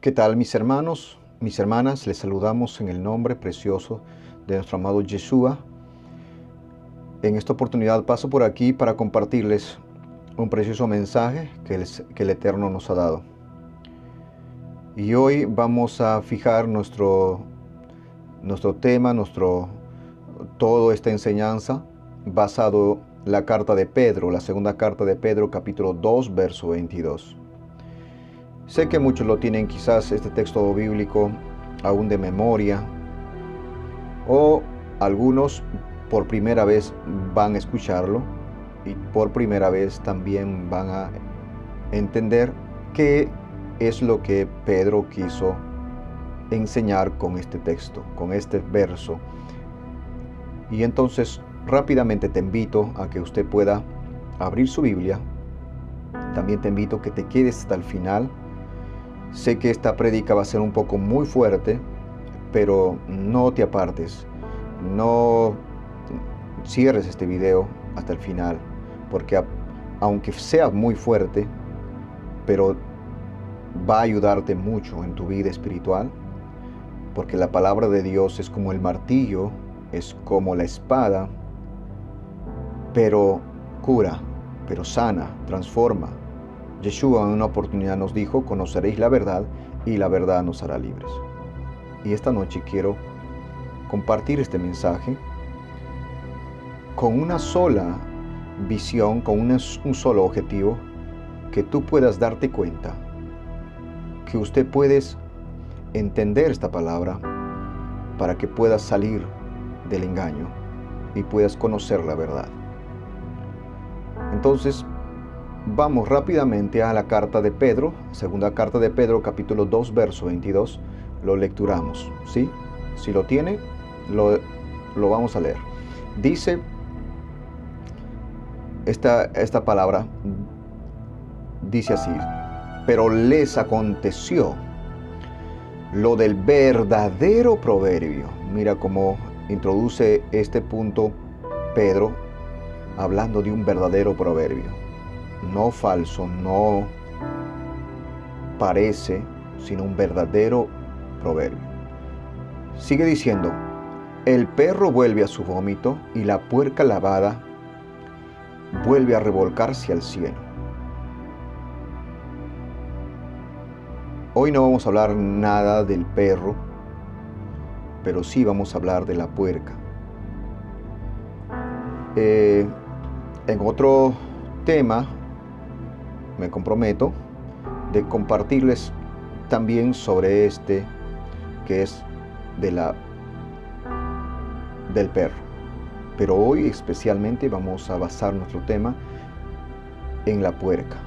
¿Qué tal, mis hermanos, mis hermanas? Les saludamos en el nombre precioso de nuestro amado Yeshua. En esta oportunidad paso por aquí para compartirles un precioso mensaje que el Eterno nos ha dado. Y hoy vamos a fijar nuestro tema, toda esta enseñanza basado en la carta de Pedro, la segunda carta de Pedro, capítulo 2, verso 22. Sé que muchos lo tienen quizás este texto bíblico aún de memoria, o algunos por primera vez van a escucharlo y por primera vez también van a entender qué es lo que Pedro quiso enseñar con este texto, con este verso. Y entonces rápidamente te invito a que usted pueda abrir su Biblia. También te invito a que te quedes hasta el final. Sé que esta prédica va a ser un poco muy fuerte, pero no te apartes, no cierres este video hasta el final, porque aunque sea muy fuerte, pero va a ayudarte mucho en tu vida espiritual, porque la palabra de Dios es como el martillo, es como la espada, pero cura, pero sana, transforma. Yeshua en una oportunidad nos dijo: conoceréis la verdad y la verdad nos hará libres. Y esta noche quiero compartir este mensaje con una sola visión, con un solo objetivo: que tú puedas darte cuenta, que usted puedes entender esta palabra para que puedas salir del engaño y puedas conocer la verdad. Entonces, vamos rápidamente a la carta de Pedro, segunda carta de Pedro, capítulo 2, verso 22. Lo lecturamos, ¿sí? Si lo tiene, lo vamos a leer. Dice esta palabra, dice así: pero les aconteció lo del verdadero proverbio. Mira cómo introduce este punto Pedro, hablando de un verdadero proverbio. No falso, no parece, sino un verdadero proverbio. Sigue diciendo: el perro vuelve a su vómito y la puerca lavada vuelve a revolcarse al cielo. Hoy no vamos a hablar nada del perro, pero sí vamos a hablar de la puerca. En otro tema me comprometo de compartirles también sobre este, que es del perro. Pero hoy especialmente vamos a basar nuestro tema en la puerca.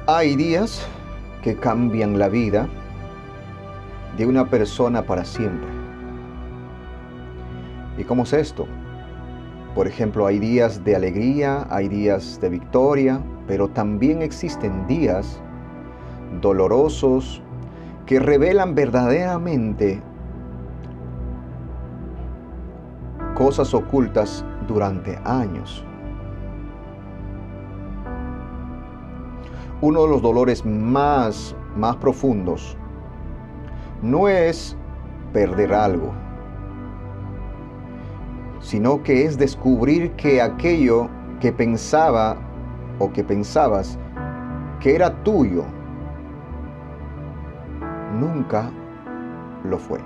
Hay días que cambian la vida de una persona para siempre. ¿Y cómo es esto? Por ejemplo, hay días de alegría, hay días de victoria, pero también existen días dolorosos que revelan verdaderamente cosas ocultas durante años. Uno de los dolores más profundos no es perder algo, sino que es descubrir que aquello que pensaba o que pensabas que era tuyo, nunca lo fue.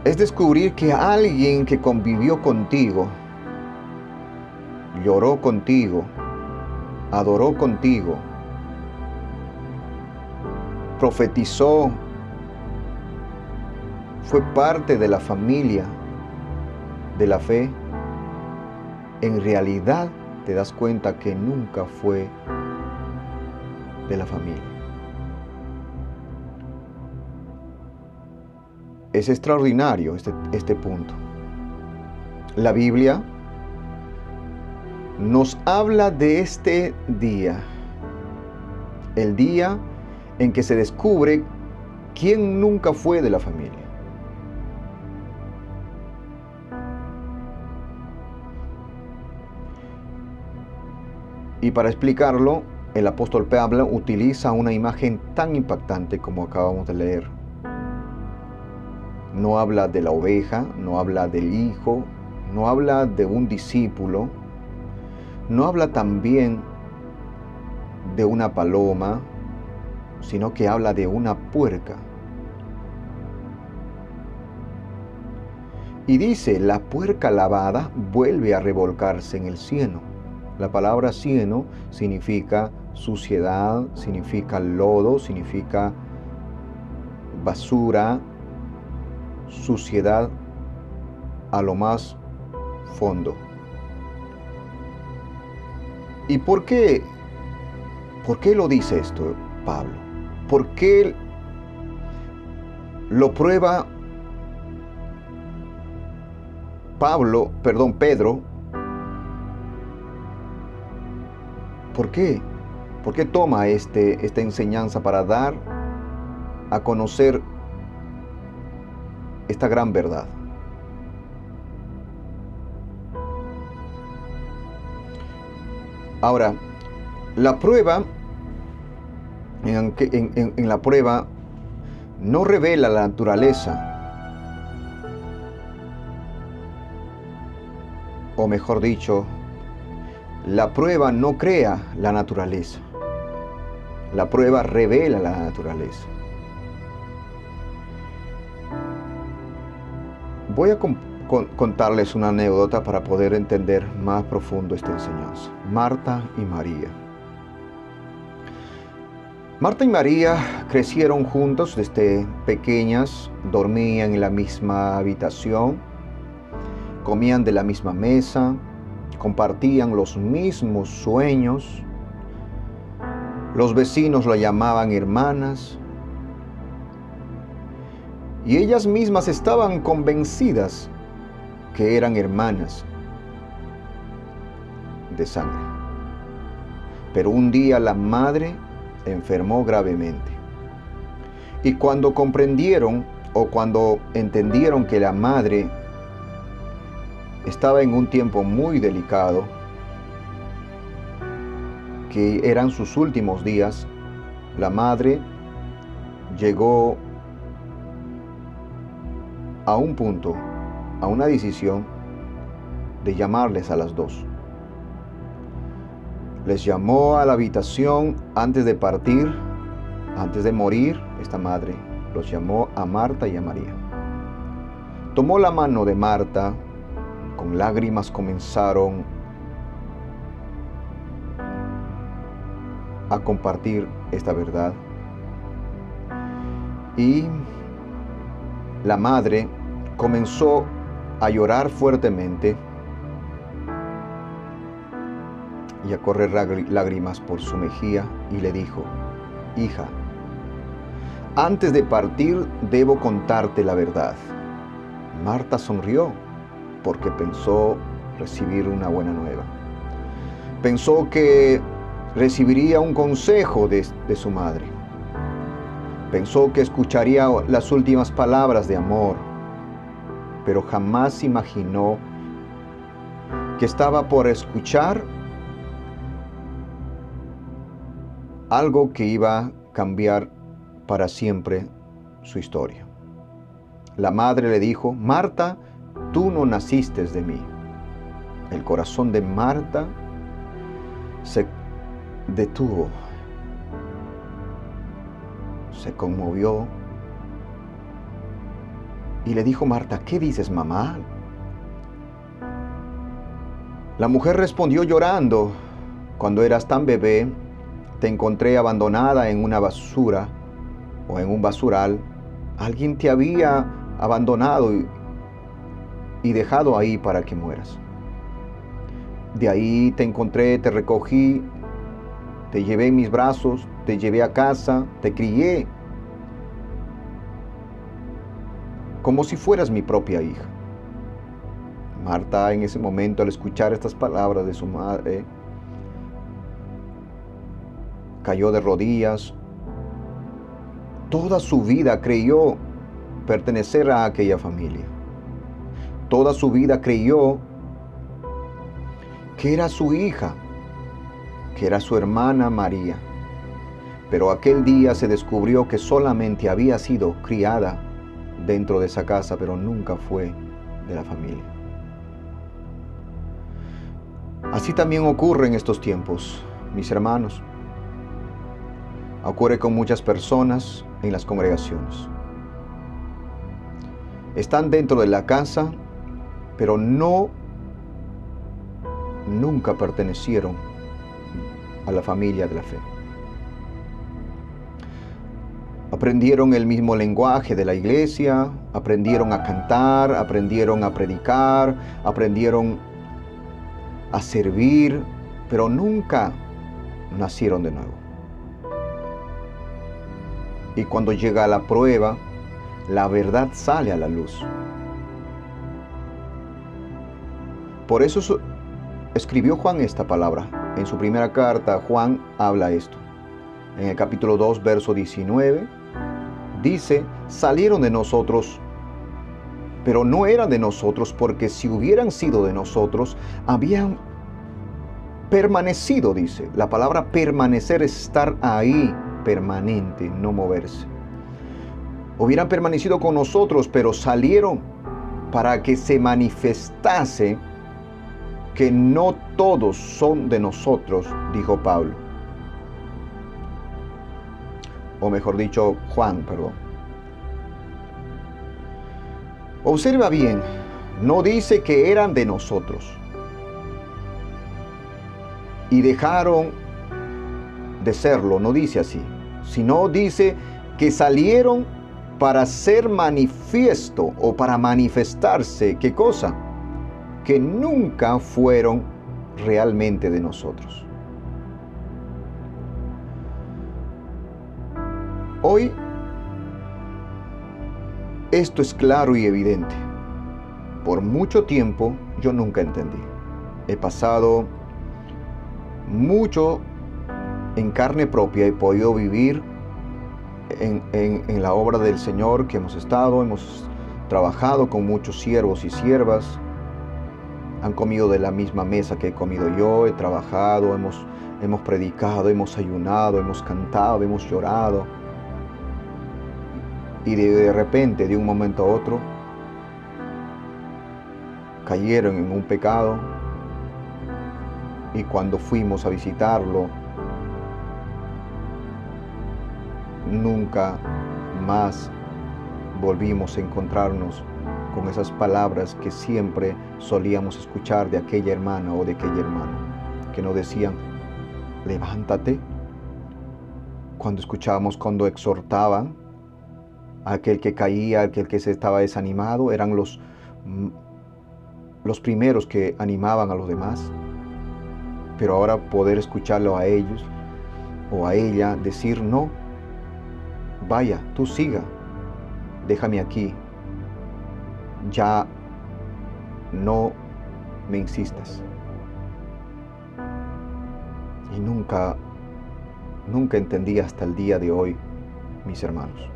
Es descubrir que alguien que convivió contigo, lloró contigo, adoró contigo, profetizó, fue parte de la familia, de la fe, en realidad te das cuenta que nunca fue de la familia. Es extraordinario este punto. La Biblia nos habla de este día, el día en que se descubre quién nunca fue de la familia. Y para explicarlo, el apóstol Pablo utiliza una imagen tan impactante como acabamos de leer. No habla de la oveja, no habla del hijo, no habla de un discípulo, no habla también de una paloma, sino que habla de una puerca. Y dice, la puerca lavada vuelve a revolcarse en el cieno. La palabra cieno significa suciedad, significa lodo, significa basura, suciedad a lo más fondo. ¿Y por qué lo dice esto Pablo? ¿Por qué lo prueba Pedro? ¿Por qué? ¿Por qué toma esta enseñanza para dar a conocer esta gran verdad? Ahora, la prueba, en la prueba, no revela la naturaleza, o mejor dicho, la prueba no crea la naturaleza. La prueba revela la naturaleza. Voy a contarles una anécdota para poder entender más profundo esta enseñanza. Marta y María. Marta y María crecieron juntos desde pequeñas, dormían en la misma habitación, comían de la misma mesa, compartían los mismos sueños. Los vecinos la llamaban hermanas. Y ellas mismas estaban convencidas que eran hermanas de sangre. Pero un día la madre enfermó gravemente. Y cuando comprendieron o cuando entendieron que la madre estaba en un tiempo muy delicado, que eran sus últimos días, la madre llegó a un punto, a una decisión de llamarles a las dos. Les llamó a la habitación antes de partir, antes de morir. Esta madre los llamó a Marta y a María. Tomó la mano de Marta, con lágrimas comenzaron a compartir esta verdad. Y la madre comenzó a llorar fuertemente y a correr lágrimas por su mejilla y le dijo: hija, antes de partir debo contarte la verdad. Marta sonrió porque pensó recibir una buena nueva. Pensó que recibiría un consejo de su madre. Pensó que escucharía las últimas palabras de amor, pero jamás imaginó que estaba por escuchar algo que iba a cambiar para siempre su historia. La madre le dijo: Marta, tú no naciste de mí. El corazón de Marta se detuvo, se conmovió y le dijo: Marta, ¿qué dices, mamá? La mujer respondió llorando: cuando eras tan bebé, te encontré abandonada en una basura o en un basural. Alguien te había abandonado y dejado ahí para que mueras. De ahí te encontré, te recogí, te llevé en mis brazos, te llevé a casa, te crié como si fueras mi propia hija. Marta, en ese momento, al escuchar estas palabras de su madre, cayó de rodillas. Toda su vida creyó pertenecer a aquella familia. Toda su vida creyó que era su hija. que era su hermana María. Pero aquel día se descubrió que solamente había sido criada dentro de esa casa, pero nunca fue de la familia. Así también ocurre en estos tiempos, mis hermanos. Ocurre con muchas personas en las congregaciones. Están dentro de la casa, pero nunca pertenecieron a la familia de la fe. Aprendieron el mismo lenguaje de la iglesia, aprendieron a cantar, aprendieron a predicar, aprendieron a servir, pero nunca nacieron de nuevo. Y cuando llega la prueba, la verdad sale a la luz. Por eso escribió Juan esta palabra. En su primera carta, Juan habla esto. En el capítulo 2, verso 19, dice: salieron de nosotros, pero no eran de nosotros, porque si hubieran sido de nosotros, habían permanecido, dice. La palabra permanecer es estar ahí, permanente, no moverse. Hubieran permanecido con nosotros, pero salieron para que se manifestase que no todos son de nosotros, dijo Pablo. O mejor dicho, Juan, perdón. Observa bien, no dice que eran de nosotros y dejaron de serlo, no dice así, sino dice que salieron para ser manifiesto o para manifestarse. ¿Qué cosa? Que nunca fueron realmente de nosotros. Hoy esto es claro y evidente. Por mucho tiempo yo nunca entendí. He pasado mucho en carne propia, he podido vivir en la obra del Señor que hemos trabajado con muchos siervos y siervas. Han comido de la misma mesa que he comido yo, he trabajado, hemos predicado, hemos ayunado, hemos cantado, hemos llorado. Y de repente, de un momento a otro, cayeron en un pecado. Y cuando fuimos a visitarlo, nunca más volvimos a encontrarnos con esas palabras que siempre solíamos escuchar de aquella hermana o de aquella hermana, que nos decían: levántate. Cuando exhortaban a aquel que caía, aquel que se estaba desanimado, eran los primeros que animaban a los demás. Pero ahora poder escucharlo a ellos o a ella decir: no, vaya, tú siga, déjame aquí, ya no me insistas. Y nunca entendí hasta el día de hoy, mis hermanos.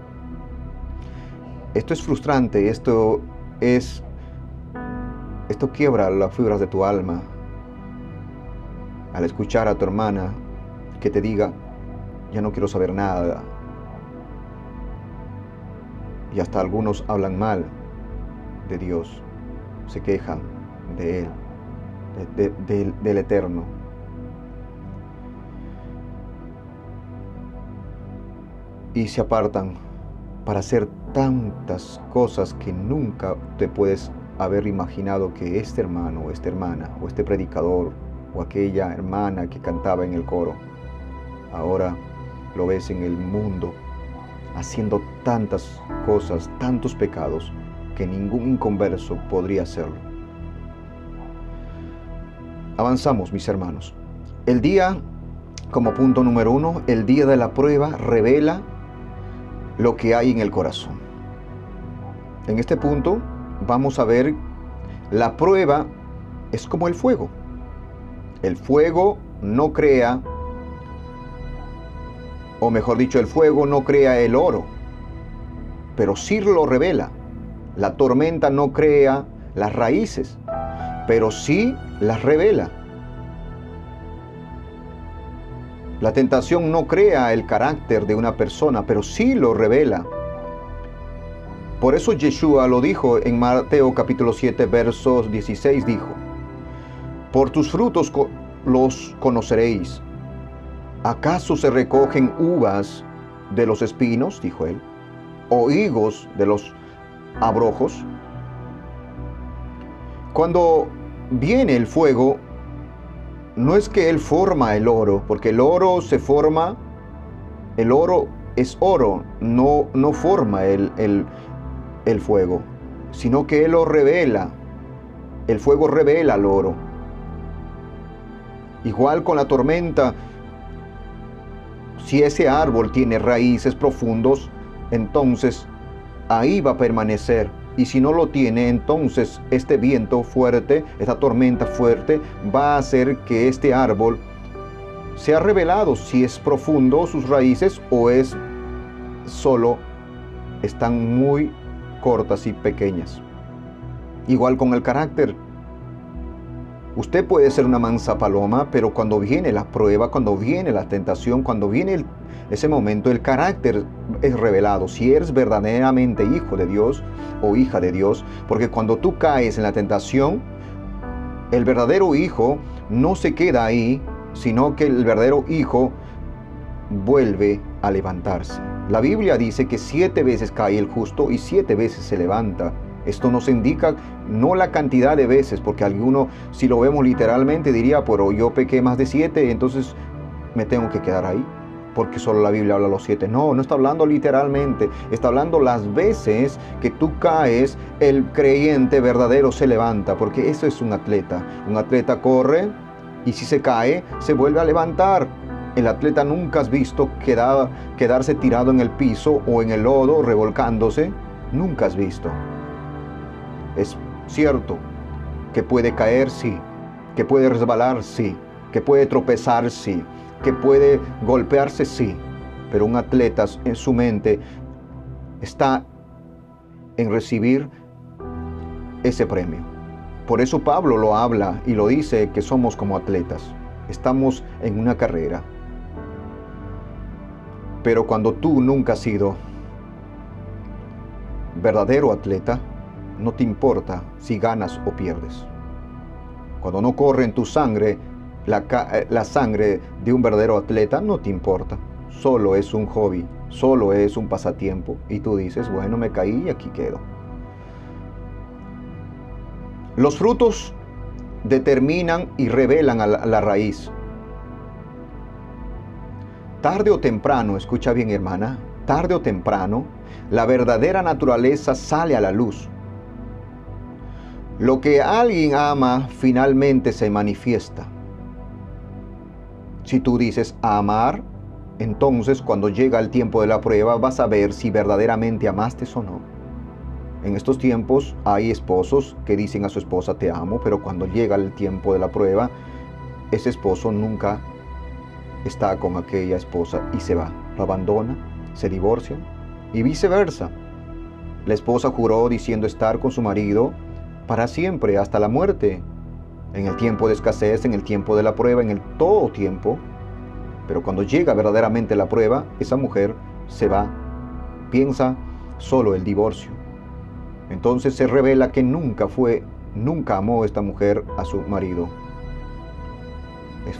Esto es frustrante, esto quiebra las fibras de tu alma. Al escuchar a tu hermana que te diga: ya no quiero saber nada. Y hasta algunos hablan mal de Dios, se quejan de Él, del Eterno. Y se apartan para hacer tantas cosas que nunca te puedes haber imaginado que este hermano o esta hermana o este predicador o aquella hermana que cantaba en el coro, ahora lo ves en el mundo haciendo tantas cosas, tantos pecados, que ningún inconverso podría hacerlo. Avanzamos, mis hermanos. El día, como punto número 1, el día de la prueba revela lo que hay en el corazón. En este punto vamos a ver, la prueba es como el fuego. El fuego no crea, o mejor dicho, el fuego no crea el oro, pero sí lo revela. La tormenta no crea las raíces, pero sí las revela. La tentación no crea el carácter de una persona, pero sí lo revela. Por eso Yeshua lo dijo en Mateo capítulo 7, versos 16, dijo: por tus frutos los conoceréis. ¿Acaso se recogen uvas de los espinos? Dijo él. ¿O higos de los abrojos? Cuando viene el fuego, no es que él forma el oro, porque el oro se forma, el oro es oro, no forma el fuego, sino que él lo revela. El fuego revela el oro. Igual con la tormenta, si ese árbol tiene raíces profundos, entonces ahí va a permanecer. Y si no lo tiene, entonces este viento fuerte, esta tormenta fuerte, va a hacer que este árbol sea revelado, si es profundo sus raíces o es solo, están muy cortas y pequeñas. Igual con el carácter. Usted puede ser una mansa paloma, pero cuando viene la prueba, cuando viene la tentación, cuando viene ese momento, el carácter es revelado. Si eres verdaderamente hijo de Dios o hija de Dios, porque cuando tú caes en la tentación, el verdadero hijo no se queda ahí, sino que el verdadero hijo vuelve a levantarse. La Biblia dice que 7 veces cae el justo y 7 veces se levanta. Esto nos indica no la cantidad de veces, porque alguno, si lo vemos literalmente, diría, pero yo pequé más de 7, entonces me tengo que quedar ahí, porque solo la Biblia habla los 7. No está hablando literalmente, está hablando las veces que tú caes, el creyente verdadero se levanta, porque eso es un atleta. Un atleta corre y si se cae, se vuelve a levantar. El atleta nunca has visto quedarse tirado en el piso o en el lodo revolcándose, nunca has visto. Es cierto que puede caer, sí, que puede resbalar, sí, que puede tropezar, sí, que puede golpearse, sí, pero un atleta en su mente está en recibir ese premio. Por eso Pablo lo habla y lo dice, que somos como atletas, estamos en una carrera. Pero cuando tú nunca has sido verdadero atleta, no te importa si ganas o pierdes. Cuando no corre en tu sangre la sangre de un verdadero atleta, no te importa. Solo es un hobby, solo es un pasatiempo. Y tú dices, bueno, me caí y aquí quedo. Los frutos determinan y revelan a la raíz. Tarde o temprano, escucha bien, hermana, tarde o temprano, la verdadera naturaleza sale a la luz. Lo que alguien ama finalmente se manifiesta. Si tú dices amar, entonces cuando llega el tiempo de la prueba vas a ver si verdaderamente amaste o no. En estos tiempos hay esposos que dicen a su esposa te amo, pero cuando llega el tiempo de la prueba, ese esposo nunca está con aquella esposa y se va, lo abandona, se divorcia y viceversa. La esposa juró diciendo estar con su marido para siempre, hasta la muerte, en el tiempo de escasez, en el tiempo de la prueba, en el todo tiempo. Pero cuando llega verdaderamente la prueba, esa mujer se va, piensa solo el divorcio. Entonces se revela que nunca amó esta mujer a su marido.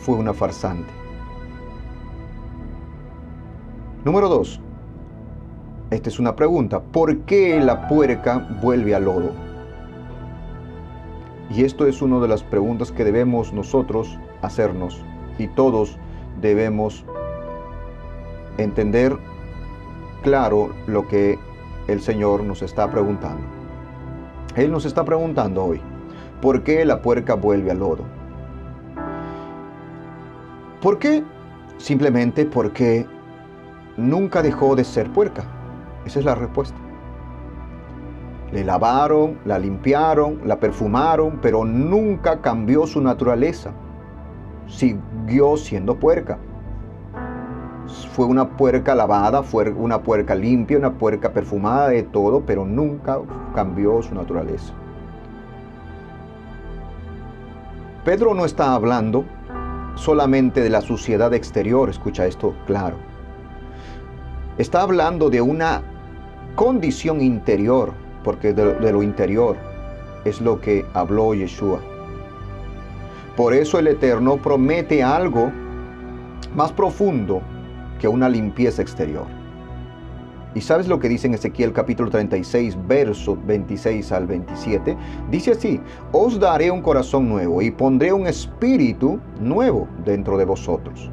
Fue una farsante. Número 2. Esta es una pregunta. ¿Por qué la puerca vuelve al lodo? Y esto es una de las preguntas que debemos nosotros hacernos. Y todos debemos entender claro lo que el Señor nos está preguntando. Él nos está preguntando hoy, ¿por qué la puerca vuelve al lodo? ¿Por qué? Simplemente porque nunca dejó de ser puerca. Esa es la respuesta. Le lavaron, la limpiaron, la perfumaron, pero nunca cambió su naturaleza. Siguió siendo puerca. Fue una puerca lavada, fue una puerca limpia, una puerca perfumada de todo, pero nunca cambió su naturaleza. Pedro no está hablando solamente de la suciedad exterior, escucha esto claro. Está hablando de una condición interior, porque de lo interior es lo que habló Yeshua. Por eso el Eterno promete algo más profundo que una limpieza exterior. ¿Y sabes lo que dice en Ezequiel capítulo 36, versos 26 al 27? Dice así: os daré un corazón nuevo y pondré un espíritu nuevo dentro de vosotros.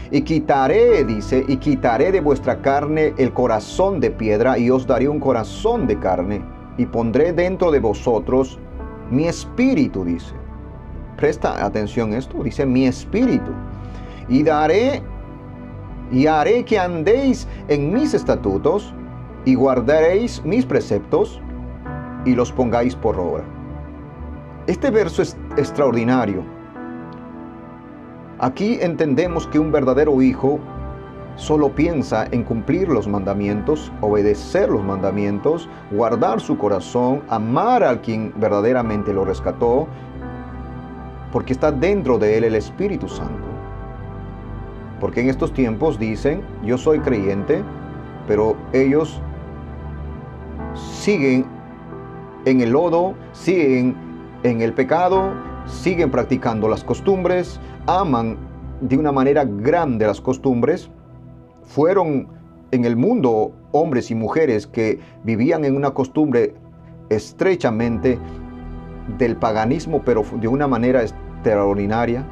Y quitaré, dice, y quitaré de vuestra carne el corazón de piedra y os daré un corazón de carne y pondré dentro de vosotros mi espíritu, dice. Presta atención a esto, dice mi espíritu. Y haré que andéis en mis estatutos y guardaréis mis preceptos y los pongáis por obra. Este verso es extraordinario. Aquí entendemos que un verdadero hijo solo piensa en cumplir los mandamientos, obedecer los mandamientos, guardar su corazón, amar al quien verdaderamente lo rescató, porque está dentro de él el Espíritu Santo. Porque en estos tiempos dicen, yo soy creyente, pero ellos siguen en el lodo, siguen en el pecado, siguen practicando las costumbres, aman de una manera grande las costumbres. Fueron en el mundo hombres y mujeres que vivían en una costumbre estrechamente del paganismo, pero de una manera extraordinaria.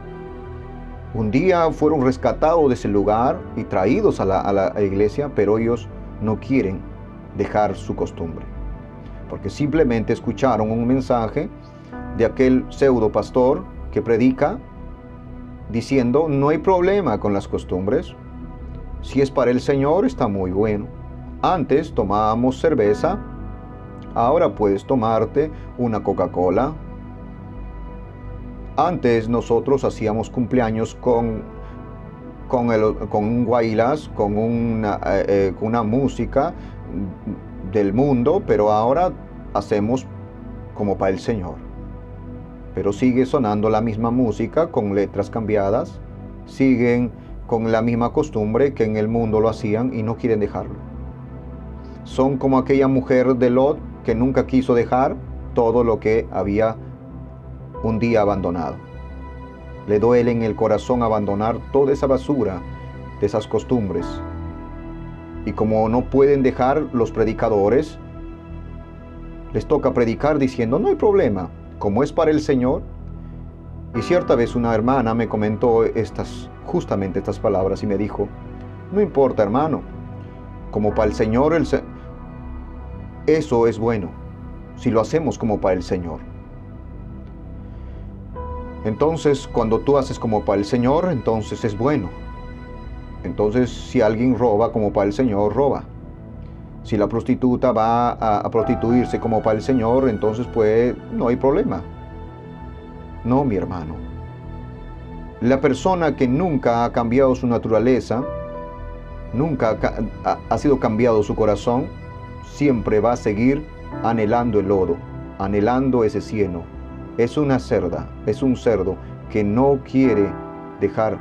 Un día fueron rescatados de ese lugar y traídos a la iglesia, pero ellos no quieren dejar su costumbre, porque simplemente escucharon un mensaje de aquel pseudo pastor que predica diciendo, no hay problema con las costumbres, si es para el Señor está muy bueno. Antes tomábamos cerveza, ahora puedes tomarte una Coca-Cola. Antes nosotros hacíamos cumpleaños con un guaylas, con una música del mundo, pero ahora hacemos como para el Señor. Pero sigue sonando la misma música con letras cambiadas, siguen con la misma costumbre que en el mundo lo hacían y no quieren dejarlo. Son como aquella mujer de Lot que nunca quiso dejar todo lo que había un día abandonado. Le duele en el corazón abandonar toda esa basura de esas costumbres. Y como no pueden dejar, los predicadores les toca predicar diciendo, no hay problema, como es para el Señor. Y cierta vez una hermana me comentó justamente estas palabras y me dijo, no importa, hermano, como para el Señor, eso es bueno, si lo hacemos como para el Señor. Entonces, cuando tú haces como para el Señor, entonces es bueno. Entonces, si alguien roba como para el Señor, roba. Si la prostituta va a prostituirse como para el Señor, entonces pues no hay problema. No, mi hermano. La persona que nunca ha cambiado su naturaleza, nunca ha sido cambiado su corazón, siempre va a seguir anhelando el lodo, anhelando ese cieno. Es una cerda, es un cerdo que no quiere dejar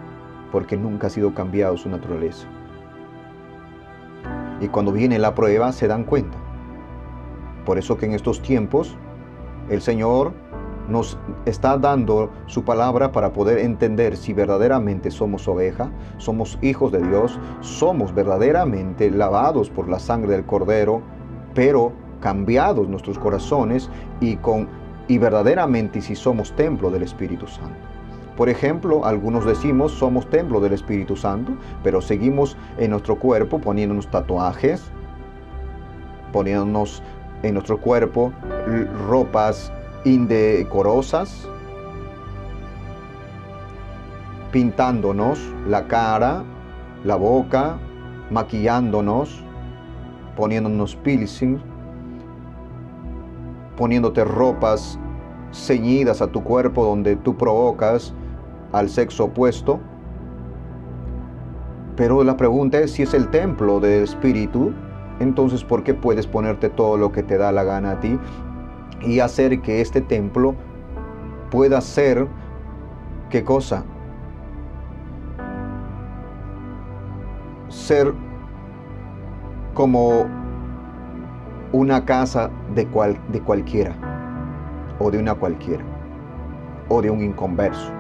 porque nunca ha sido cambiado su naturaleza. Y cuando viene la prueba se dan cuenta. Por eso que en estos tiempos el Señor nos está dando su palabra para poder entender si verdaderamente somos oveja, somos hijos de Dios, somos verdaderamente lavados por la sangre del Cordero, pero cambiados nuestros corazones y verdaderamente si somos templo del Espíritu Santo. Por ejemplo, algunos decimos somos templo del Espíritu Santo, pero seguimos en nuestro cuerpo poniéndonos tatuajes, poniéndonos en nuestro cuerpo ropas indecorosas, pintándonos la cara, la boca, maquillándonos, poniéndonos piercing, poniéndote ropas ceñidas a tu cuerpo donde tú provocas al sexo opuesto. Pero la pregunta es, si es el templo del Espíritu, entonces ¿por qué puedes ponerte todo lo que te da la gana a ti y hacer que este templo pueda ser, ¿qué cosa? ser como una casa de cualquiera, o de una cualquiera, o de un inconverso.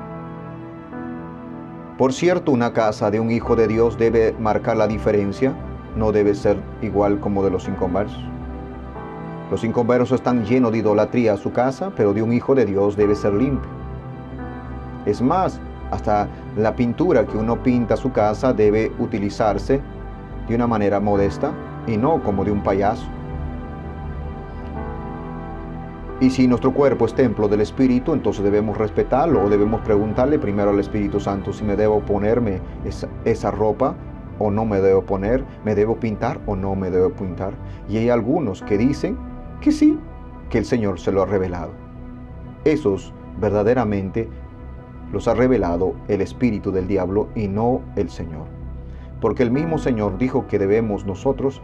Por cierto, una casa de un hijo de Dios debe marcar la diferencia, no debe ser igual como de los inconversos. Los inconversos están llenos de idolatría a su casa, pero de un hijo de Dios debe ser limpio. Es más, hasta la pintura que uno pinta a su casa debe utilizarse de una manera modesta y no como de un payaso. Y si nuestro cuerpo es templo del Espíritu, entonces debemos respetarlo, o debemos preguntarle primero al Espíritu Santo si me debo ponerme esa ropa o no me debo poner, me debo pintar o no me debo pintar. Y hay algunos que dicen que sí, que el Señor se lo ha revelado. Esos verdaderamente los ha revelado el espíritu del diablo y no el Señor. Porque el mismo Señor dijo que debemos nosotros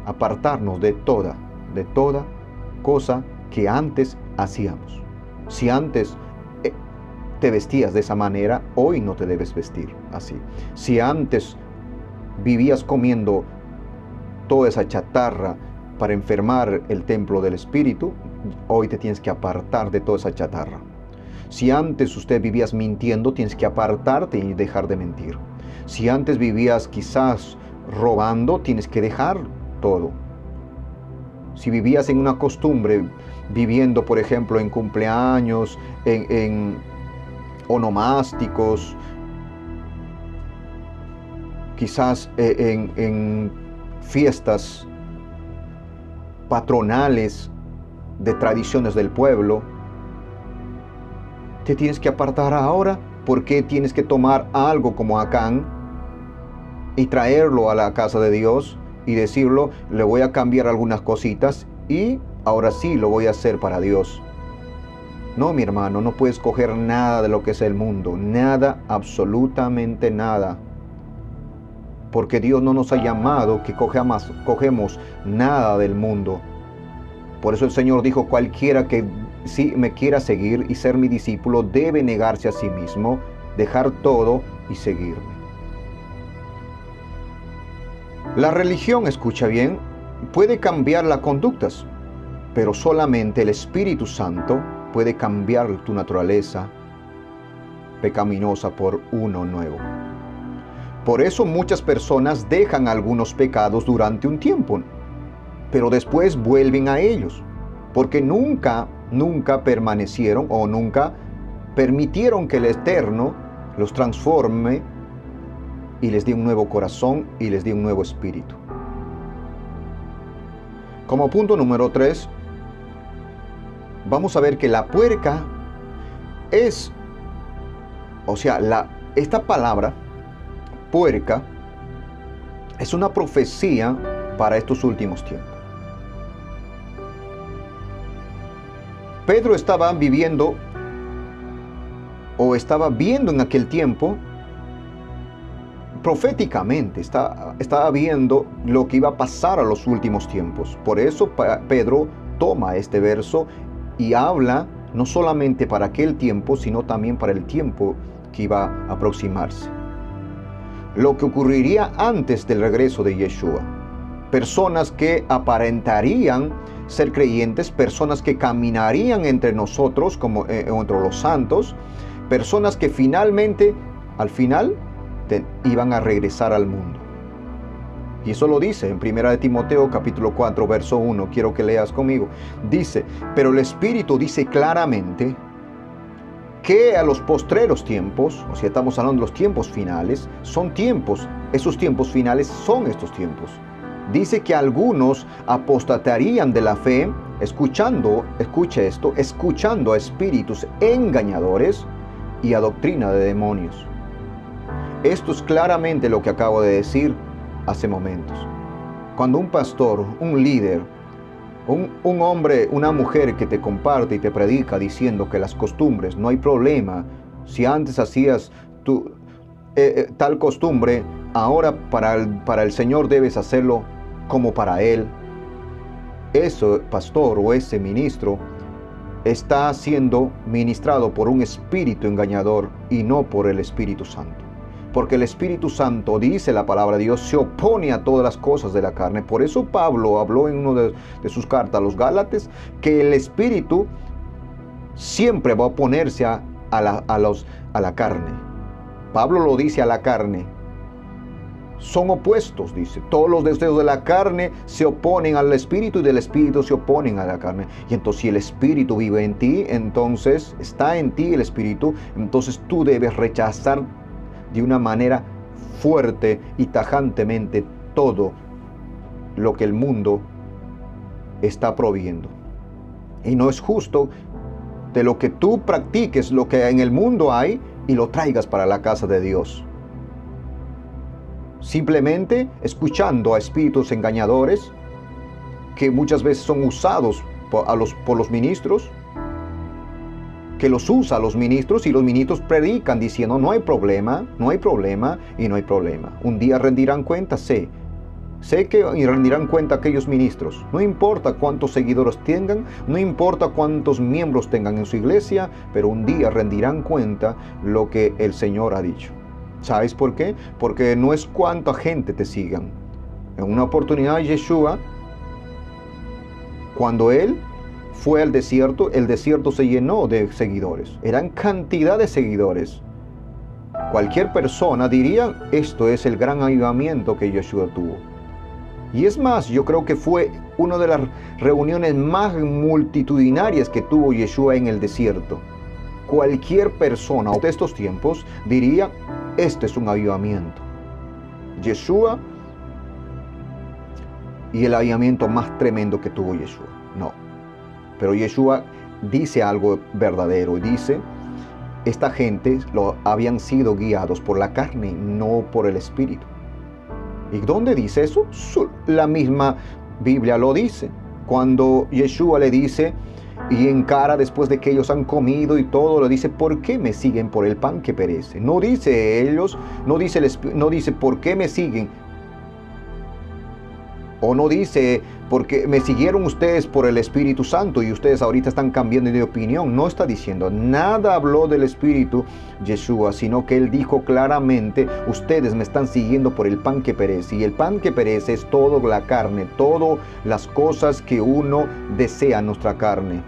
apartarnos de toda cosa que antes hacíamos. Si antes te vestías de esa manera, hoy no te debes vestir así. Si antes vivías comiendo toda esa chatarra para enfermar el templo del Espíritu, hoy te tienes que apartar de toda esa chatarra. Si antes usted vivías mintiendo, tienes que apartarte y dejar de mentir. Si antes vivías quizás robando, tienes que dejar todo. Si vivías en una costumbre, viviendo por ejemplo en cumpleaños, en onomásticos, quizás en fiestas patronales de tradiciones del pueblo, te tienes que apartar ahora. Porque tienes que tomar algo como Acán y traerlo a la casa de Dios y decirlo, le voy a cambiar algunas cositas y ahora sí lo voy a hacer para Dios? No, mi hermano, no puedes coger nada de lo que es el mundo, nada, absolutamente nada. Porque Dios no nos ha llamado que cogemos nada del mundo. Por eso el Señor dijo, cualquiera que si me quiera seguir y ser mi discípulo, debe negarse a sí mismo, dejar todo y seguirme. La religión, escucha bien, puede cambiar las conductas, pero solamente el Espíritu Santo puede cambiar tu naturaleza pecaminosa por uno nuevo. Por eso muchas personas dejan algunos pecados durante un tiempo, pero después vuelven a ellos, porque nunca permanecieron o nunca permitieron que el Eterno los transforme y les dé un nuevo corazón y les dé un nuevo espíritu. Como punto número 3, vamos a ver que la puerca es, esta palabra, puerca, es una profecía para estos últimos tiempos. Pedro estaba viendo en aquel tiempo, proféticamente, estaba viendo lo que iba a pasar a los últimos tiempos. Por eso Pedro toma este verso y habla no solamente para aquel tiempo, sino también para el tiempo que iba a aproximarse. Lo que ocurriría antes del regreso de Yeshua. Personas que aparentarían ser creyentes, personas que caminarían entre nosotros, como entre los santos, personas que al final, iban a regresar al mundo. Y eso lo dice en 1 Timoteo capítulo 4, verso 1. Quiero que leas conmigo. Dice, pero el Espíritu dice claramente que a los postreros tiempos, estamos hablando de los tiempos finales, esos tiempos finales son estos tiempos. Dice que algunos apostatarían de la fe, escuchando a espíritus engañadores y a doctrina de demonios. Esto es claramente lo que acabo de decir hace momentos. Cuando un pastor, un líder, un hombre, una mujer que te comparte y te predica diciendo que las costumbres, no hay problema, si antes hacías tal costumbre, ahora para el Señor debes hacerlo como para Él. Ese pastor o ese ministro está siendo ministrado por un espíritu engañador y no por el Espíritu Santo. Porque el Espíritu Santo, dice la palabra de Dios, se opone a todas las cosas de la carne. Por eso Pablo habló en una de sus cartas a los Gálatas que el Espíritu siempre va a oponerse a la carne. Pablo lo dice a la carne. Son opuestos, dice. Todos los deseos de la carne se oponen al Espíritu y del Espíritu se oponen a la carne. Y entonces si el Espíritu vive en ti, entonces está en ti el Espíritu, entonces tú debes rechazar de una manera fuerte y tajantemente todo lo que el mundo está proviendo. Y no es justo de lo que tú practiques, lo que en el mundo hay, y lo traigas para la casa de Dios. Simplemente escuchando a espíritus engañadores que muchas veces son usados por los ministros, que los usa a los ministros y los ministros predican diciendo no hay problema, no hay problema y no hay problema. Un día rendirán cuenta, sé que rendirán cuenta aquellos ministros. No importa cuántos seguidores tengan, no importa cuántos miembros tengan en su iglesia, pero un día rendirán cuenta lo que el Señor ha dicho. ¿Sabes por qué? Porque no es cuánta gente te sigan. En una oportunidad Yeshua, cuando Él fue al desierto, el desierto se llenó de seguidores. Eran cantidad de seguidores. Cualquier persona diría, esto es el gran avivamiento que Yeshua tuvo. Y es más, yo creo que fue una de las reuniones más multitudinarias que tuvo Yeshua en el desierto. Cualquier persona de estos tiempos diría, este es un avivamiento. Yeshua y el avivamiento más tremendo que tuvo Yeshua. No. Pero Yeshua dice algo verdadero. Dice, esta gente habían sido guiados por la carne, no por el Espíritu. ¿Y dónde dice eso? La misma Biblia lo dice. Cuando Yeshua le dice y encara después de que ellos han comido y todo, le dice, ¿por qué me siguen por el pan que perece? No dice ellos, no dice ¿por qué me siguen? O no dice, porque me siguieron ustedes por el Espíritu Santo y ustedes ahorita están cambiando de opinión. No está diciendo, nada habló del Espíritu Yeshua, sino que Él dijo claramente, ustedes me están siguiendo por el pan que perece. Y el pan que perece es toda la carne, todas las cosas que uno desea en nuestra carne.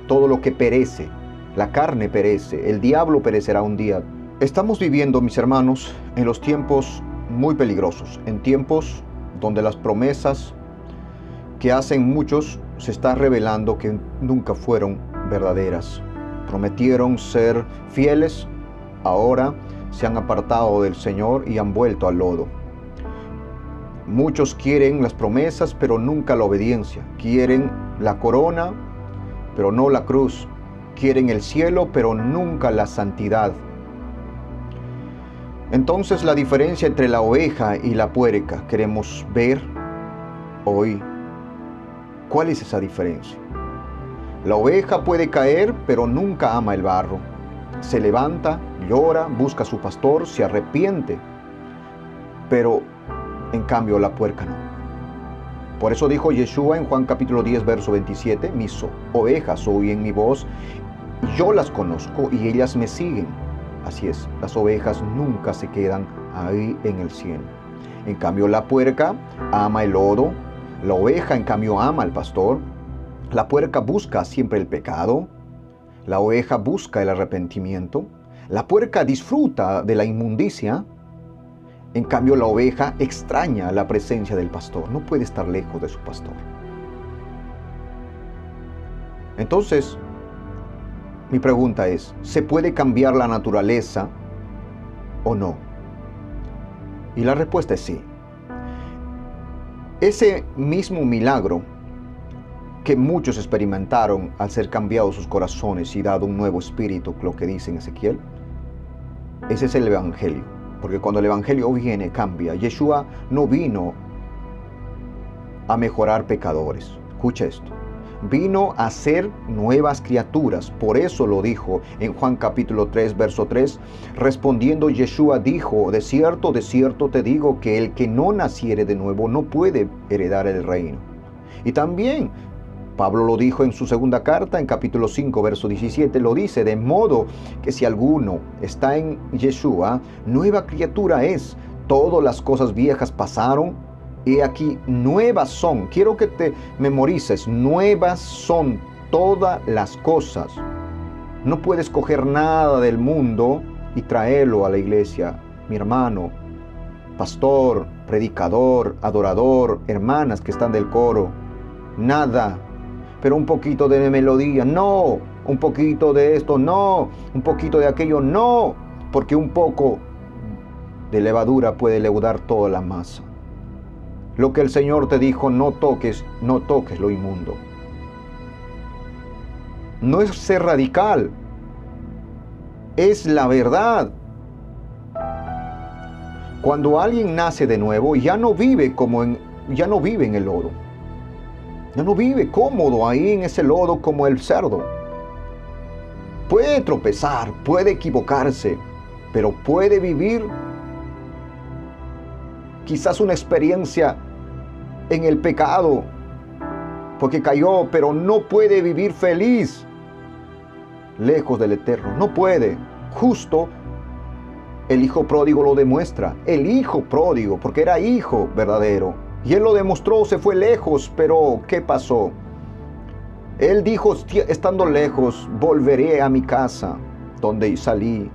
Todo lo que perece, la carne perece, el diablo perecerá un día. Estamos viviendo, mis hermanos, en los tiempos muy peligrosos, en tiempos donde las promesas que hacen muchos se está revelando que nunca fueron verdaderas. Prometieron ser fieles, ahora se han apartado del Señor y han vuelto al lodo. Muchos quieren las promesas, pero nunca la obediencia. Quieren la corona, pero no la cruz. Quieren el cielo, pero nunca la santidad. Entonces la diferencia entre la oveja y la puerca queremos ver hoy. ¿Cuál es esa diferencia? La oveja puede caer, pero nunca ama el barro. Se levanta, llora, busca a su pastor, se arrepiente. Pero en cambio la puerca no. Por eso dijo Yeshua en Juan capítulo 10, verso 27, mis ovejas oyen mi voz, yo las conozco y ellas me siguen. Así es, las ovejas nunca se quedan ahí en el cielo. En cambio la puerca ama el lodo, la oveja en cambio ama al pastor. La puerca busca siempre el pecado, la oveja busca el arrepentimiento. La puerca disfruta de la inmundicia, en cambio la oveja extraña la presencia del pastor, no puede estar lejos de su pastor. Entonces, mi pregunta es, ¿se puede cambiar la naturaleza o no? Y la respuesta es sí. Ese mismo milagro que muchos experimentaron al ser cambiados sus corazones y dado un nuevo espíritu, lo que dice en Ezequiel, ese es el Evangelio. Porque cuando el Evangelio viene, cambia. Yeshua no vino a mejorar pecadores. Escucha esto. Vino a ser nuevas criaturas. Por eso lo dijo en Juan capítulo 3, verso 3. Respondiendo Yeshua dijo, de cierto te digo que el que no naciere de nuevo no puede heredar el reino. Y también Pablo lo dijo en su segunda carta, en capítulo 5, verso 17, lo dice: de modo que si alguno está en Yeshua, nueva criatura es. Todas las cosas viejas pasaron, y aquí nuevas son. Quiero que te memorices: nuevas son todas las cosas. No puedes coger nada del mundo y traerlo a la iglesia, mi hermano, pastor, predicador, adorador, hermanas que están del coro. Nada. Pero un poquito de melodía, no. Un poquito de esto, no. Un poquito de aquello, no. Porque un poco de levadura puede leudar toda la masa. Lo que el Señor te dijo: no toques lo inmundo. No es ser radical, es la verdad. Cuando alguien nace de nuevo, ya no vive en el lodo. Ya no vive cómodo ahí en ese lodo como el cerdo. Puede tropezar, puede equivocarse, pero puede vivir quizás una experiencia en el pecado, porque cayó, pero no puede vivir feliz, lejos del Eterno. No puede. Justo el hijo pródigo lo demuestra. El hijo pródigo, porque era hijo verdadero. Y él lo demostró, se fue lejos, pero ¿qué pasó? Él dijo, estando lejos, volveré a mi casa, donde salí.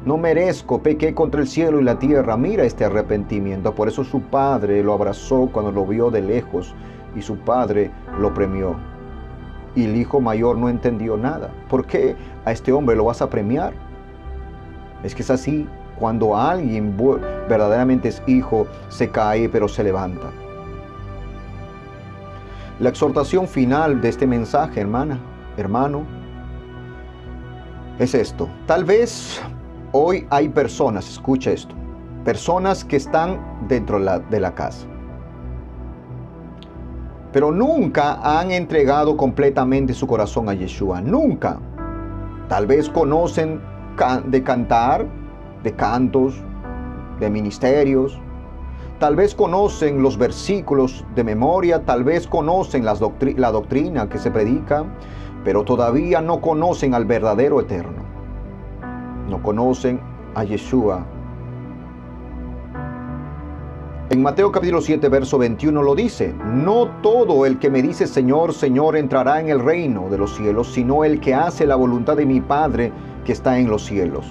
No merezco, pequé contra el cielo y la tierra. Mira este arrepentimiento. Por eso su padre lo abrazó cuando lo vio de lejos, y su padre lo premió. Y el hijo mayor no entendió nada. ¿Por qué a este hombre lo vas a premiar? Es que es así. Cuando alguien verdaderamente es hijo, se cae pero se levanta. La exhortación final de este mensaje, hermano, es esto. Tal vez hoy hay personas, escucha esto, personas que están dentro de la casa, pero nunca han entregado completamente su corazón a Yeshua. Nunca. Tal vez conocen de cantar, de cantos, de ministerios. Tal vez conocen los versículos de memoria, tal vez conocen la doctrina que se predica, pero todavía no conocen al verdadero Eterno. No conocen a Yeshua. En Mateo capítulo 7, verso 21 lo dice: no todo el que me dice Señor, Señor entrará en el reino de los cielos, sino el que hace la voluntad de mi Padre que está en los cielos.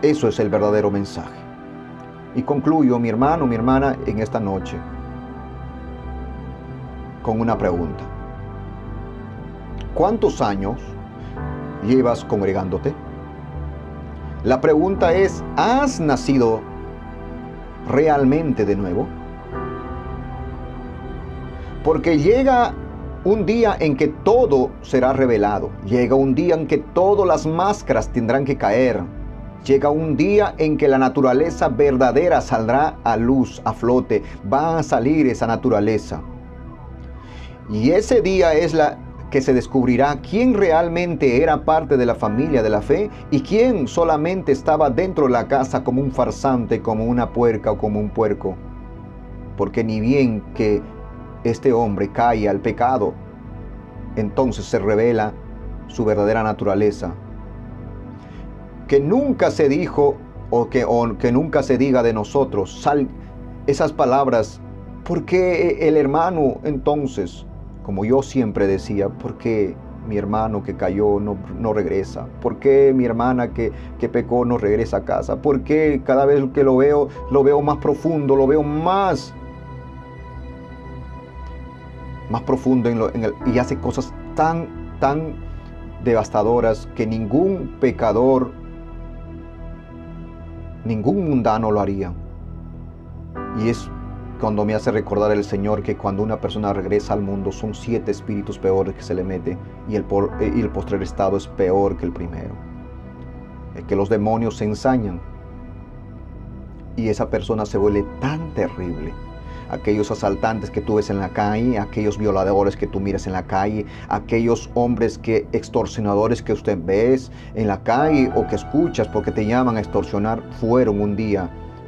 Eso es el verdadero mensaje. Y concluyo, mi hermano, mi hermana, en esta noche con una pregunta. ¿Cuántos años llevas congregándote? La pregunta es: ¿has nacido realmente de nuevo? Porque llega un día en que todo será revelado. Llega un día en que todas las máscaras tendrán que caer. Llega un día en que la naturaleza verdadera saldrá a luz, a flote. Va a salir esa naturaleza. Y ese día es la que se descubrirá quién realmente era parte de la familia de la fe y quién solamente estaba dentro de la casa como un farsante, como una puerca o como un puerco. Porque ni bien que este hombre cae al pecado, entonces se revela su verdadera naturaleza. Que nunca se dijo o que nunca se diga de nosotros esas palabras: ¿por qué el hermano entonces? Como yo siempre decía, ¿por qué mi hermano que cayó no regresa? ¿Por qué mi hermana que pecó no regresa a casa? ¿Por qué cada vez que lo veo más profundo, lo veo más profundo y hace cosas tan devastadoras que ningún pecador, ningún mundano lo haría? Y es cuando me hace recordar el Señor que cuando una persona regresa al mundo son 7 espíritus peores que se le mete, y el postrer estado es peor que el primero. Es que los demonios se ensañan y esa persona se vuelve tan terrible. Aquellos asaltantes que tú ves en la calle, aquellos violadores que tú miras en la calle, aquellos hombres extorsionadores que usted ves en la calle o que escuchas porque te llaman a extorsionar,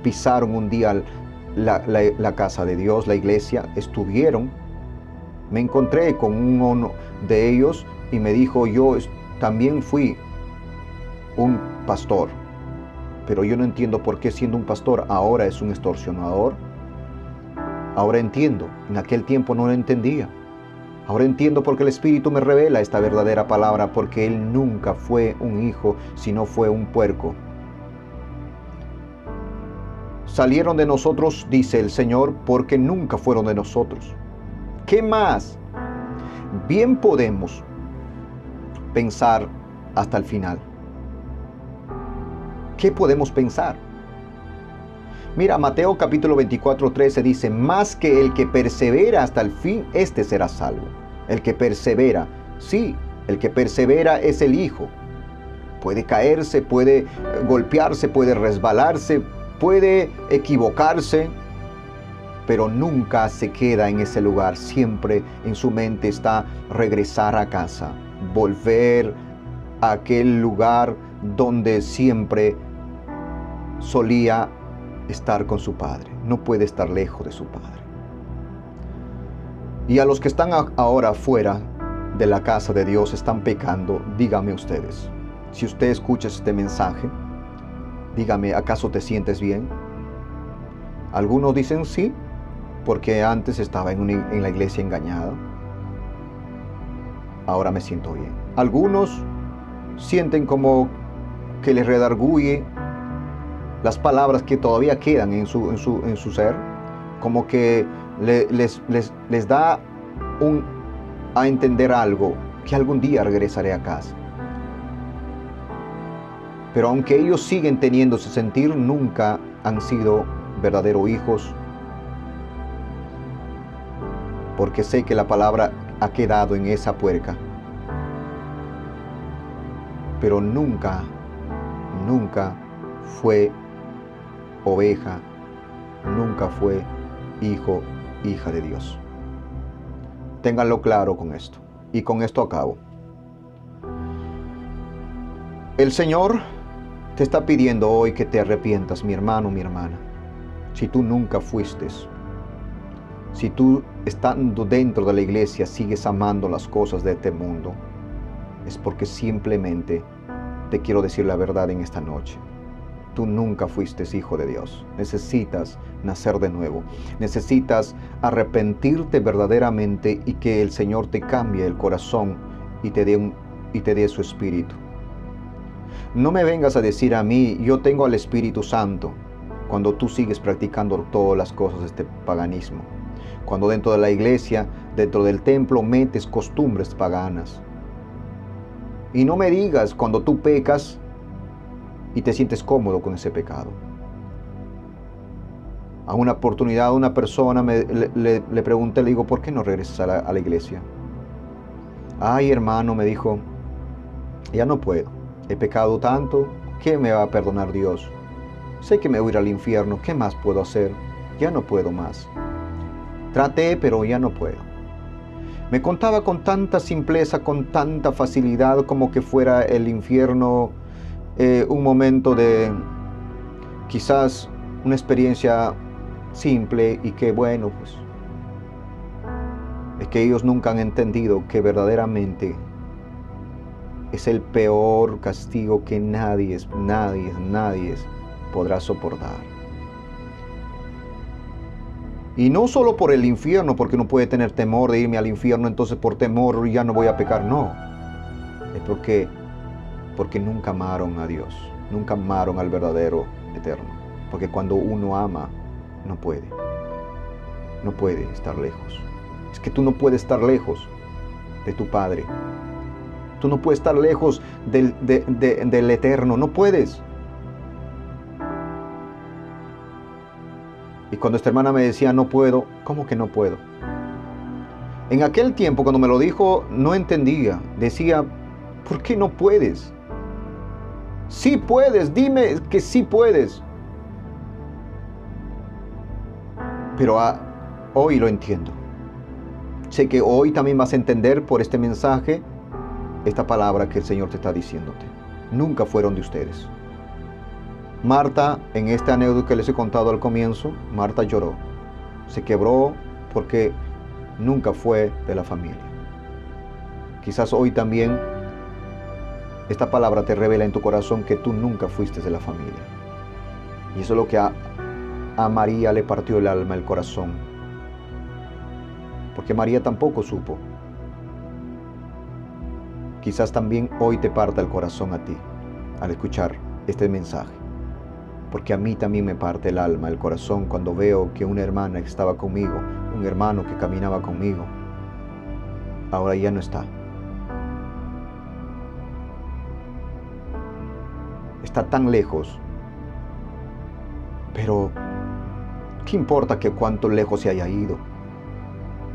pisaron un día la casa de Dios, la iglesia, estuvieron Me encontré con uno de ellos y me dijo, yo también fui un pastor, pero yo no entiendo por qué siendo un pastor ahora es un extorsionador. Ahora entiendo, en aquel tiempo no lo entendía. Ahora entiendo por qué el Espíritu me revela esta verdadera palabra, porque él nunca fue un hijo, sino fue un puerco. Salieron de nosotros, dice el Señor, porque nunca fueron de nosotros. ¿Qué más? Bien podemos pensar hasta el final. ¿Qué podemos pensar? Mira, Mateo capítulo 24:13 dice, más que el que persevera hasta el fin, este será salvo. El que persevera, sí, el que persevera es el Hijo. Puede caerse, puede golpearse, puede resbalarse, puede equivocarse, pero nunca se queda en ese lugar. Siempre en su mente está regresar a casa, volver a aquel lugar donde siempre solía estar con su Padre. No puede estar lejos de su Padre. Y a los que están ahora fuera de la casa de Dios, están pecando, dígame ustedes. Si usted escucha este mensaje, dígame, ¿acaso te sientes bien? Algunos dicen sí, porque antes estaba en la iglesia engañada. Ahora me siento bien. Algunos sienten como que les redarguye las palabras que todavía quedan en su ser, como que les da a entender algo, que algún día regresaré a casa. Pero aunque ellos siguen teniendo ese sentir, nunca han sido verdaderos hijos, porque sé que la palabra ha quedado en esa puerca, pero nunca fue oveja, nunca fue hijo, hija de Dios. Ténganlo claro con esto, y con esto acabo. El Señor te está pidiendo hoy que te arrepientas, mi hermano, mi hermana. Si tú nunca fuiste, si tú estando dentro de la iglesia sigues amando las cosas de este mundo, es porque simplemente te quiero decir la verdad en esta noche. Tú nunca fuiste hijo de Dios. Necesitas nacer de nuevo. Necesitas arrepentirte verdaderamente y que el Señor te cambie el corazón y te dé su espíritu. No me vengas a decir a mí, yo tengo al Espíritu Santo, cuando tú sigues practicando todas las cosas de este paganismo. Cuando dentro de la iglesia, dentro del templo, metes costumbres paganas. Y no me digas cuando tú pecas y te sientes cómodo con ese pecado. A una oportunidad, una persona le pregunté, le digo, ¿por qué no regresas a la iglesia? Ay, hermano, me dijo, ya no puedo. He pecado tanto, ¿qué me va a perdonar Dios? Sé que me voy a ir al infierno, ¿qué más puedo hacer? Ya no puedo más. Traté, pero ya no puedo. Me contaba con tanta simpleza, con tanta facilidad, como que fuera el infierno un momento de quizás una experiencia simple y que bueno, pues es que ellos nunca han entendido que verdaderamente es el peor castigo que nadie podrá soportar. Y no solo por el infierno, porque uno puede tener temor de irme al infierno, entonces por temor ya no voy a pecar, no. Es porque nunca amaron a Dios, nunca amaron al verdadero eterno. Porque cuando uno ama, no puede estar lejos. Es que tú no puedes estar lejos de tu Padre. Tú no puedes estar lejos del eterno, no puedes. Y cuando esta hermana me decía, no puedo, ¿cómo que no puedo? En aquel tiempo, cuando me lo dijo, no entendía. Decía, ¿por qué no puedes? Sí puedes, dime que sí puedes. Pero hoy lo entiendo. Sé que hoy también vas a entender por este mensaje esta palabra que el Señor te está diciéndote. Nunca fueron de ustedes. Marta, en esta anécdota que les he contado al comienzo, Marta lloró. Se quebró porque nunca fue de la familia. Quizás hoy también esta palabra te revela en tu corazón que tú nunca fuiste de la familia. Y eso es lo que a María le partió el alma, el corazón. Porque María tampoco supo. Quizás también hoy te parta el corazón a ti al escuchar este mensaje. Porque a mí también me parte el alma, el corazón, cuando veo que una hermana que estaba conmigo, un hermano que caminaba conmigo, ahora ya no está. Está tan lejos. Pero, ¿qué importa que cuánto lejos se haya ido?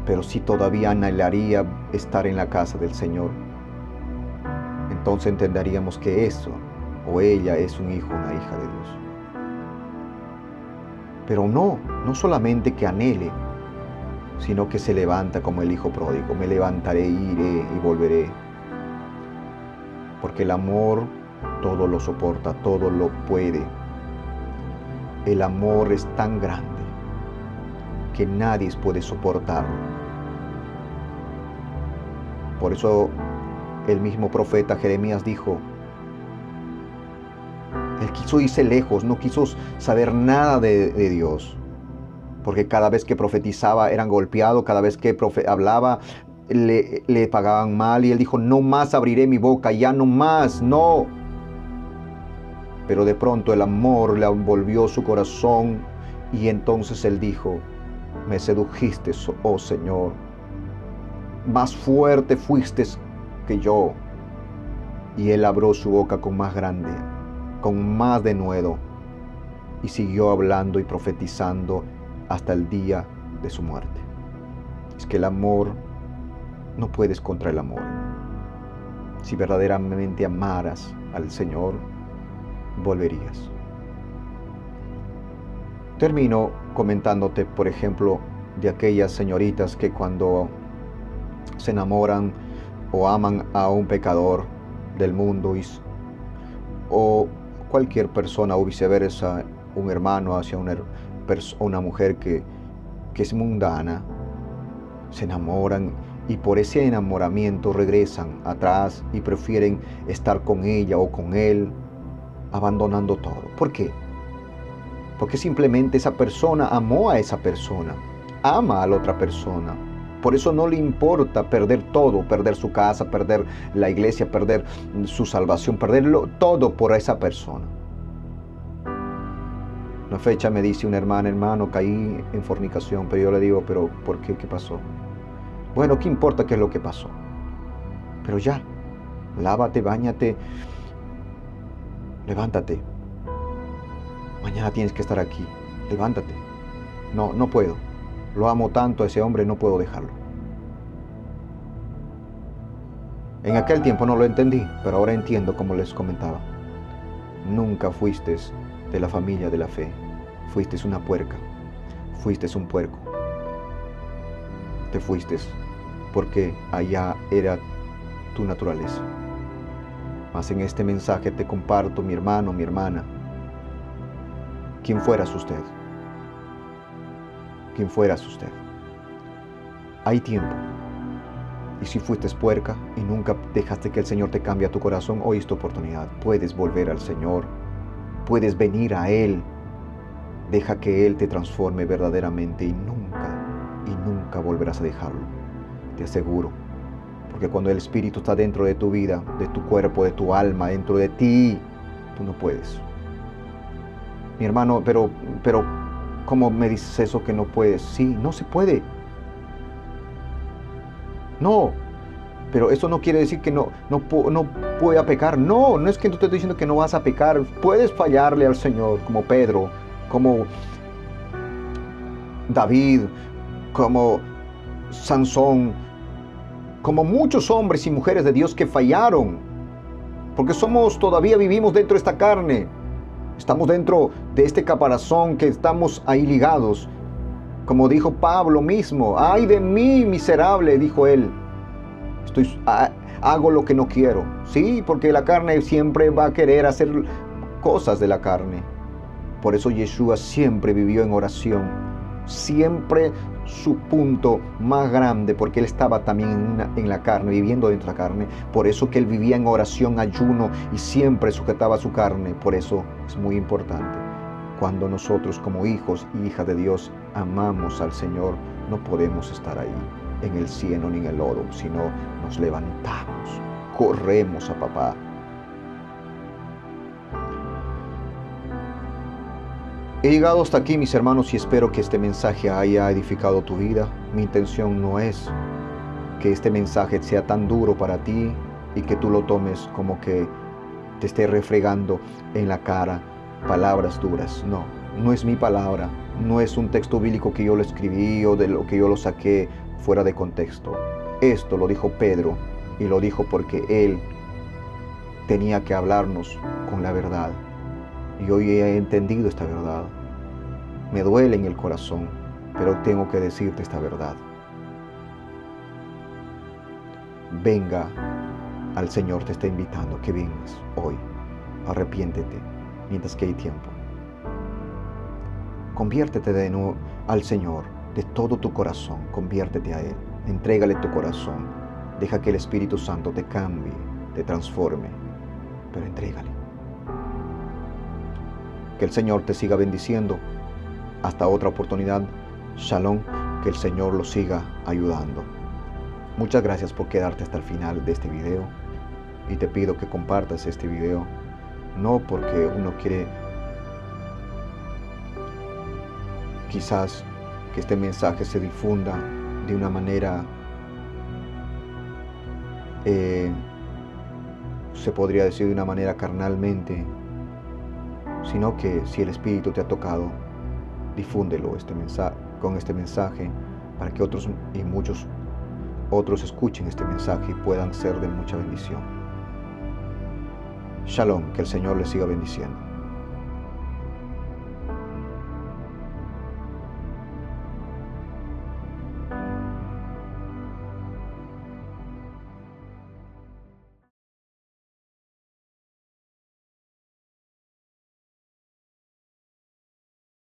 Pero si todavía anhelaría estar en la casa del Señor, entonces entenderíamos que eso o ella es un hijo, una hija de Dios. Pero no solamente que anhele, sino que se levanta como el hijo pródigo. Me levantaré, iré y volveré. Porque el amor todo lo soporta, todo lo puede. El amor es tan grande que nadie puede soportarlo. Por eso el mismo profeta Jeremías dijo, él quiso irse lejos, no quiso saber nada de Dios. Porque cada vez que profetizaba eran golpeados, cada vez que hablaba le pagaban mal. Y él dijo, no más abriré mi boca, ya no más, no. Pero de pronto el amor le envolvió su corazón y entonces él dijo, me sedujiste, oh Señor, más fuerte fuiste que yo. Y él abrió su boca con más grande, con más denuedo, y siguió hablando y profetizando hasta el día de su muerte. Es que el amor, no puedes contra el amor. Si verdaderamente amaras al Señor, volverías. Termino comentándote, por ejemplo, de aquellas señoritas que cuando se enamoran o aman a un pecador del mundo o cualquier persona o viceversa, un hermano hacia una mujer que es mundana, se enamoran y por ese enamoramiento regresan atrás y prefieren estar con ella o con él, abandonando todo. ¿Por qué? Porque simplemente esa persona amó a esa persona, ama a la otra persona. Por eso no le importa perder todo, perder su casa, perder la iglesia, perder su salvación, perderlo todo por esa persona. Una fecha me dice una hermana, hermano, caí en fornicación, pero yo le digo, pero ¿por qué? ¿Qué pasó? Bueno, ¿qué importa qué es lo que pasó? Pero ya, lávate, báñate, levántate. Mañana tienes que estar aquí, levántate. No puedo. Lo amo tanto a ese hombre, no puedo dejarlo. En aquel tiempo no lo entendí, pero ahora entiendo, como les comentaba. Nunca fuiste de la familia de la fe. Fuiste una puerca. Fuiste un puerco. Te fuiste porque allá era tu naturaleza. Mas en este mensaje te comparto, mi hermano, mi hermana, quien fueras usted. Quien fueras usted. Hay tiempo. Y si fuiste puerca y nunca dejaste que el Señor te cambie tu corazón, hoy es tu oportunidad. Puedes volver al Señor. Puedes venir a Él. Deja que Él te transforme verdaderamente y nunca volverás a dejarlo. Te aseguro. Porque cuando el Espíritu está dentro de tu vida, de tu cuerpo, de tu alma, dentro de ti, tú no puedes. Mi hermano, pero ¿cómo me dices eso que no puedes? Sí, no se puede. No, pero eso no quiere decir que no pueda pecar. No es que no te estoy diciendo que no vas a pecar. Puedes fallarle al Señor, como Pedro, como David, como Sansón, como muchos hombres y mujeres de Dios que fallaron. Porque todavía vivimos dentro de esta carne. Estamos dentro de este caparazón que estamos ahí ligados. Como dijo Pablo mismo, ¡ay de mí, miserable!, dijo él. Hago lo que no quiero. Sí, porque la carne siempre va a querer hacer cosas de la carne. Por eso Yeshua siempre vivió en oración siempre su punto más grande, porque él estaba también en la carne, viviendo dentro de la carne. Por eso que él vivía en oración, ayuno y siempre sujetaba su carne. Por eso es muy importante. Cuando nosotros como hijos y hijas de Dios amamos al Señor, no podemos estar ahí en el cieno ni en el lodo, sino nos levantamos, corremos a papá. He llegado hasta aquí, mis hermanos, y espero que este mensaje haya edificado tu vida. Mi intención no es que este mensaje sea tan duro para ti y que tú lo tomes como que te esté refregando en la cara palabras duras. No, no es mi palabra, no es un texto bíblico que yo lo escribí o de lo que yo lo saqué fuera de contexto. Esto lo dijo Pedro y lo dijo porque él tenía que hablarnos con la verdad. Y hoy he entendido esta verdad. Me duele en el corazón, pero tengo que decirte esta verdad. Venga, al Señor te está invitando que vengas hoy. Arrepiéntete mientras que hay tiempo. Conviértete de nuevo al Señor de todo tu corazón. Conviértete a Él. Entrégale tu corazón. Deja que el Espíritu Santo te cambie, te transforme, pero entrégale. Que el Señor te siga bendiciendo. Hasta otra oportunidad. Shalom. Que el Señor lo siga ayudando. Muchas gracias por quedarte hasta el final de este video. Y te pido que compartas este video. No porque uno quiere quizás que este mensaje se difunda de una manera, se podría decir de una manera carnalmente, sino que si el Espíritu te ha tocado, difúndelo con este mensaje para que otros y muchos otros escuchen este mensaje y puedan ser de mucha bendición. Shalom, que el Señor les siga bendiciendo.